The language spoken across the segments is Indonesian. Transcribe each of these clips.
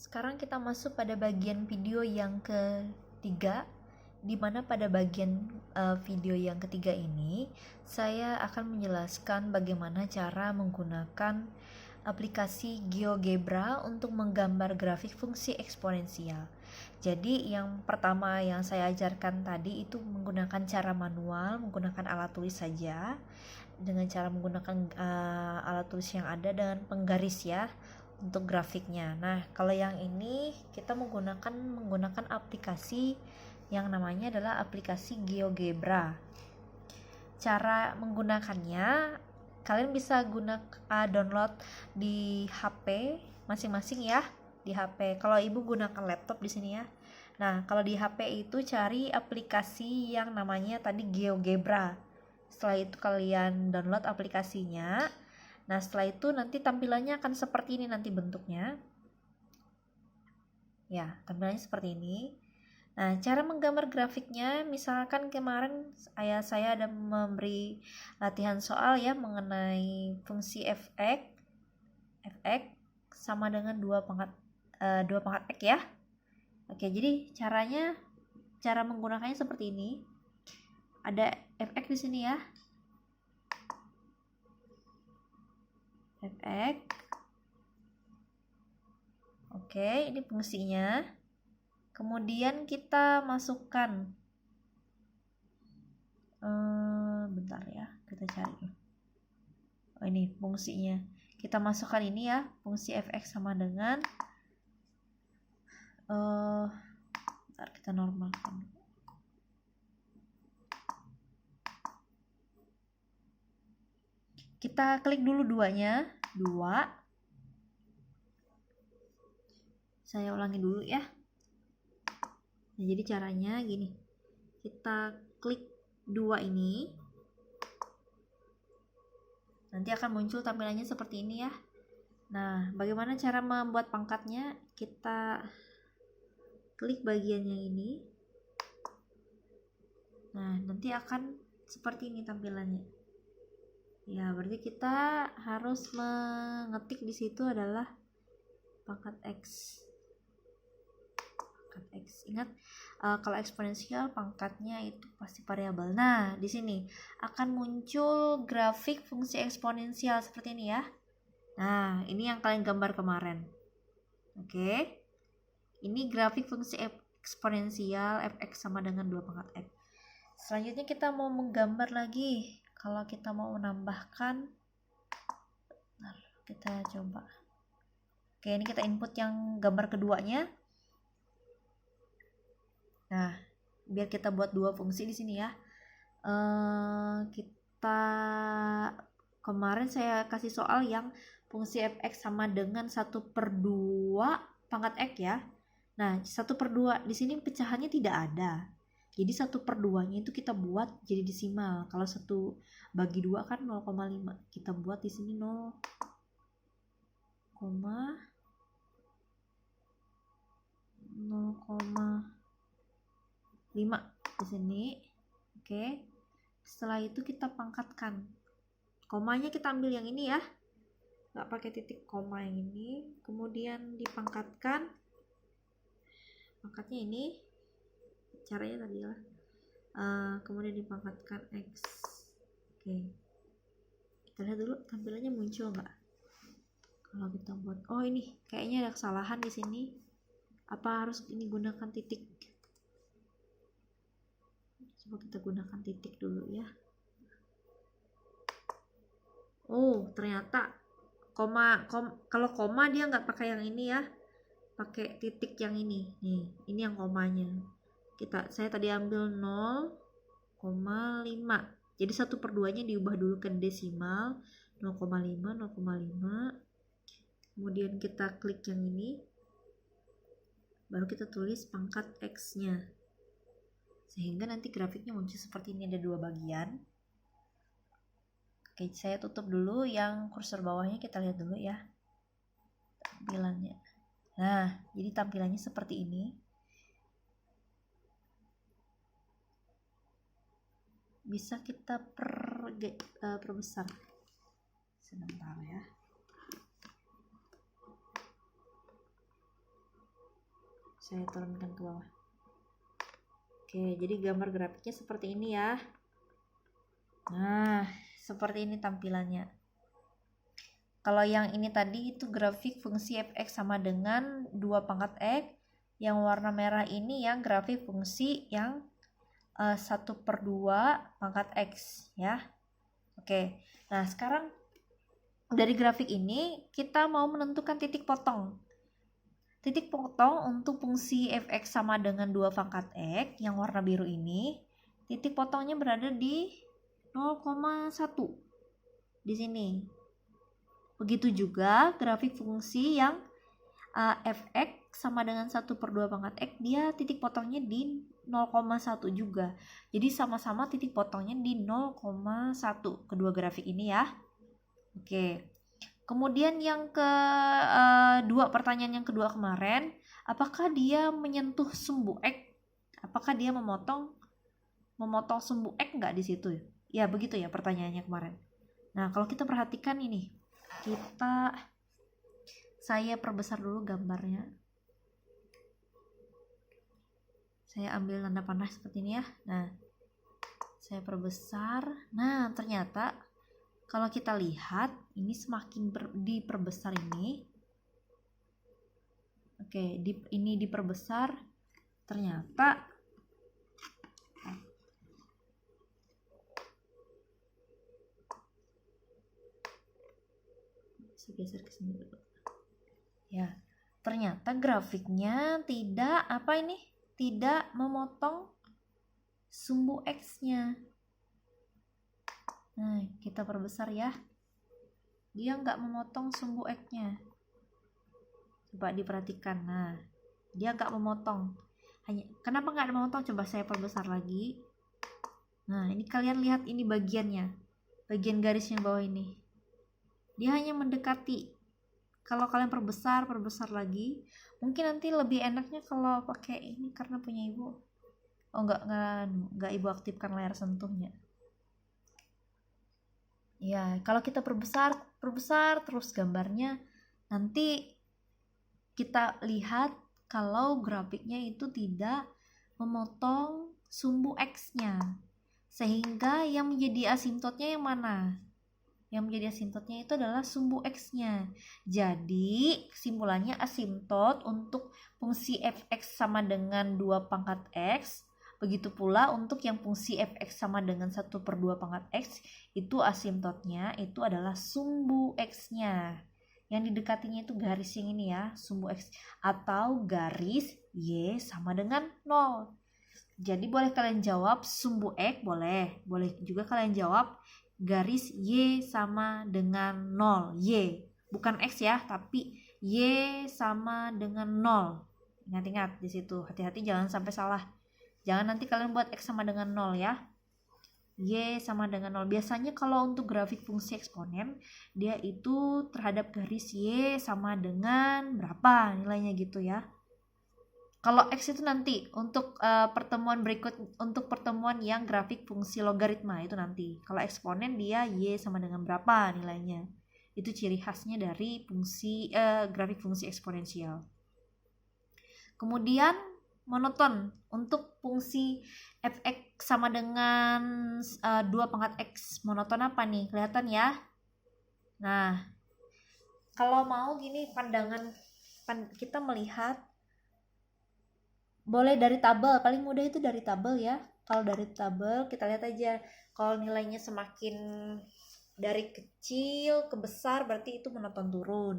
Sekarang kita masuk pada bagian video yang ketiga, di mana pada bagian video yang ketiga ini saya akan menjelaskan bagaimana cara menggunakan aplikasi GeoGebra untuk menggambar grafik fungsi eksponensial. Jadi yang pertama yang saya ajarkan tadi itu menggunakan cara manual, menggunakan alat tulis saja, dengan cara menggunakan alat tulis yang ada dengan penggaris ya untuk grafiknya. Nah, kalau yang ini kita menggunakan aplikasi yang namanya adalah aplikasi GeoGebra. Cara menggunakannya, kalian bisa download di HP masing-masing ya, di HP. Kalau ibu gunakan laptop di sini ya. Nah, kalau di HP itu cari aplikasi yang namanya tadi GeoGebra. Setelah itu kalian download aplikasinya. Nah, setelah itu nanti tampilannya akan seperti ini nanti bentuknya. Ya, tampilannya seperti ini. Nah, cara menggambar grafiknya, misalkan kemarin ayah saya ada memberi latihan soal ya mengenai fungsi fx sama dengan 2 pangkat x ya. Oke, jadi cara menggunakannya seperti ini. Ada fx di sini ya. fx. Oke, ini fungsinya. Kemudian kita masukkan bentar ya, kita cari. Oh, ini fungsinya. Kita masukkan ini ya, fungsi fx sama dengan bentar, kita normalkan. Kita klik dulu 2-nya, 2. Saya ulangi dulu ya. Nah, jadi caranya gini. Kita klik 2 ini. Nanti akan muncul tampilannya seperti ini ya. Nah, bagaimana cara membuat pangkatnya? Kita klik bagian yang ini. Nah, nanti akan seperti ini tampilannya. Ya, berarti kita harus mengetik di situ adalah pangkat X. Ingat, kalau eksponensial pangkatnya itu pasti variabel. Nah, di sini akan muncul grafik fungsi eksponensial seperti ini ya. Nah, ini yang kalian gambar kemarin. Oke. Ini grafik fungsi eksponensial fx sama dengan 2 pangkat x. Selanjutnya kita mau menggambar lagi. Kalau kita mau menambahkan, nah, kita coba. Oke, ini kita input yang gambar keduanya. Nah, biar kita buat 2 fungsi di sini ya. Kita kemarin saya kasih soal yang fungsi fx sama dengan 1/2 pangkat x ya. Nah, 1/2 di sini pecahannya tidak ada. Jadi 1/2-nya itu kita buat jadi desimal. Kalau 1 bagi 2 kan 0,5. Kita buat di sini 0,5 di sini. Oke. Setelah itu kita pangkatkan. Komanya kita ambil yang ini ya. Nggak pakai titik koma yang ini. Kemudian dipangkatkan. Pangkatnya ini. Caranya tadi lah. Kemudian dipangkatkan X. Oke. Kita lihat dulu tampilannya muncul nggak? Kalau kita buat, oh ini kayaknya ada kesalahan di sini. Apa harus ini gunakan titik? Coba kita gunakan titik dulu ya. Oh, ternyata kalau koma dia nggak pakai yang ini ya. Pakai titik yang ini. Nih, ini yang komanya. Saya tadi ambil 0,5. Jadi 1/2-nya diubah dulu ke desimal. 0,5, 0,5. Kemudian kita klik yang ini. Baru kita tulis pangkat X-nya. Sehingga nanti grafiknya muncul seperti ini, ada 2 bagian. Oke, saya tutup dulu yang kursor bawahnya, kita lihat dulu ya tampilannya. Nah, jadi tampilannya seperti ini. Bisa kita perbesar. Sebentar ya. Saya turunkan ke bawah. Oke, jadi gambar grafiknya seperti ini ya. Nah, seperti ini tampilannya. Kalau yang ini tadi itu grafik fungsi fx sama dengan 2 pangkat x. Yang warna merah ini yang grafik fungsi yang 1/2 pangkat x ya. Oke, nah sekarang dari grafik ini kita mau menentukan titik potong. Titik potong untuk fungsi fx sama dengan 2 pangkat x yang warna biru ini, titik potongnya berada di 0,1 di sini. Begitu juga grafik fungsi yang fx sama dengan 1/2 pangkat x, dia titik potongnya di 0,1 juga. Jadi sama-sama titik potongnya di 0,1 kedua grafik ini ya. Oke. Kemudian yang kedua, pertanyaan yang kedua kemarin, apakah dia menyentuh sumbu x? Apakah dia memotong sumbu x enggak di situ? Ya, begitu ya pertanyaannya kemarin. Nah, kalau kita perhatikan ini, saya perbesar dulu gambarnya. Saya ambil tanda panah seperti ini ya. Nah, saya perbesar. Nah, ternyata kalau kita lihat ini semakin diperbesar ini. Oke, ini diperbesar. Ternyata saya geser ke sini dulu. Ya, ternyata grafiknya tidak memotong sumbu x-nya. Nah, kita perbesar ya. Dia nggak memotong sumbu x-nya. Coba diperhatikan. Nah, dia nggak memotong. Kenapa nggak memotong? Coba saya perbesar lagi. Nah, ini kalian lihat ini bagiannya. Bagian garis yang bawah ini. Dia hanya mendekati. Kalau kalian perbesar lagi, mungkin nanti lebih enaknya kalau pakai ini karena punya ibu. Oh, enggak ibu aktifkan layar sentuhnya. Ya, kalau kita perbesar terus gambarnya, nanti kita lihat kalau grafiknya itu tidak memotong sumbu x-nya. Sehingga yang menjadi asimptotnya yang mana? Yang menjadi asimptotnya itu adalah sumbu x-nya. Jadi, kesimpulannya asimptot untuk fungsi fx sama dengan 2 pangkat x. Begitu pula untuk yang fungsi fx sama dengan 1/2 pangkat x, itu asimptotnya itu adalah sumbu x-nya. Yang didekatinya itu garis yang ini ya, sumbu x. Atau garis y sama dengan 0. Jadi boleh kalian jawab sumbu x, boleh juga kalian jawab garis y sama dengan 0. Y, bukan x ya, tapi y sama dengan 0. Ingat-ingat di situ, hati-hati jangan sampai salah. Jangan nanti kalian buat x sama dengan 0 ya. Y sama dengan 0. Biasanya kalau untuk grafik fungsi eksponen, dia itu terhadap garis y sama dengan berapa nilainya gitu ya. Kalau x itu nanti untuk pertemuan berikut, untuk pertemuan yang grafik fungsi logaritma itu nanti. Kalau eksponen dia y sama dengan berapa nilainya. Itu ciri khasnya dari fungsi grafik fungsi eksponensial. Kemudian monoton untuk fungsi fx sama dengan 2 pangkat x. Monoton apa nih? Kelihatan ya? Nah, kalau mau gini kita melihat, boleh dari tabel, paling mudah itu dari tabel ya. Kalau dari tabel kita lihat aja, kalau nilainya semakin dari kecil ke besar berarti itu monoton turun.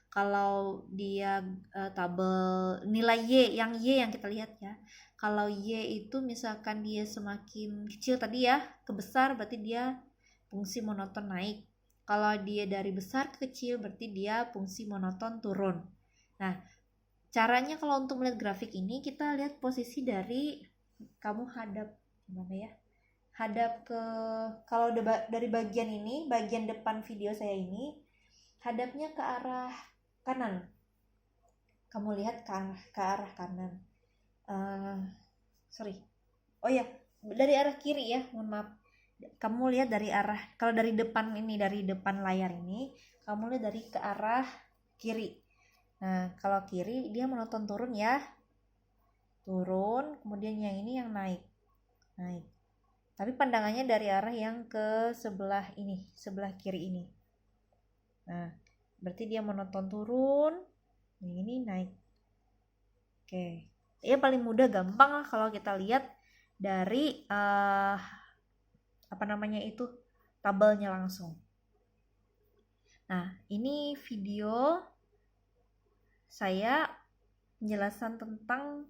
Kalau dia tabel nilai y yang kita lihat ya, kalau y itu misalkan dia semakin kecil tadi ya ke besar berarti dia fungsi monoton naik. Kalau dia dari besar ke kecil berarti dia fungsi monoton turun. Nah, caranya kalau untuk melihat grafik ini, kita lihat posisi dari kamu hadap gimana ya? Hadap ke, kalau dari bagian ini, bagian depan video saya ini, hadapnya ke arah kanan. Kamu lihat ke arah kanan. Oh ya, dari arah kiri ya, mohon maaf. Kamu lihat dari arah, kalau dari depan ini, dari depan layar ini, kamu lihat dari ke arah kiri. Nah, kalau kiri dia monoton turun ya. turun, kemudian yang ini yang naik. Tapi pandangannya dari arah yang ke sebelah ini, sebelah kiri ini. Nah, berarti dia monoton turun, yang ini naik. Oke, ya paling mudah gampang lah kalau kita lihat dari tabelnya langsung. Nah, ini video saya penjelasan tentang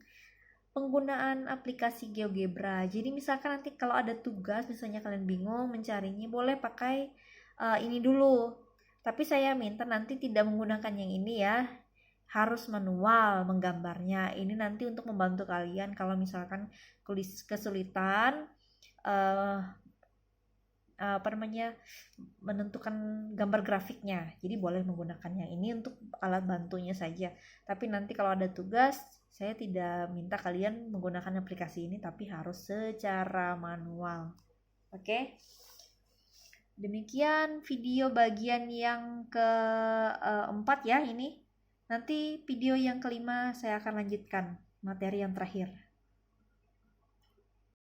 penggunaan aplikasi GeoGebra. Jadi misalkan nanti kalau ada tugas, misalnya kalian bingung mencarinya, boleh pakai ini dulu. Tapi saya minta nanti tidak menggunakan yang ini ya, harus manual menggambarnya. Ini nanti untuk membantu kalian kalau misalkan kesulitan menentukan gambar grafiknya. Jadi boleh menggunakan yang ini untuk alat bantunya saja. Tapi nanti kalau ada tugas, saya tidak minta kalian menggunakan aplikasi ini, tapi harus secara manual. Oke? Demikian video bagian yang keempat ya ini. Nanti video yang kelima saya akan lanjutkan materi yang terakhir.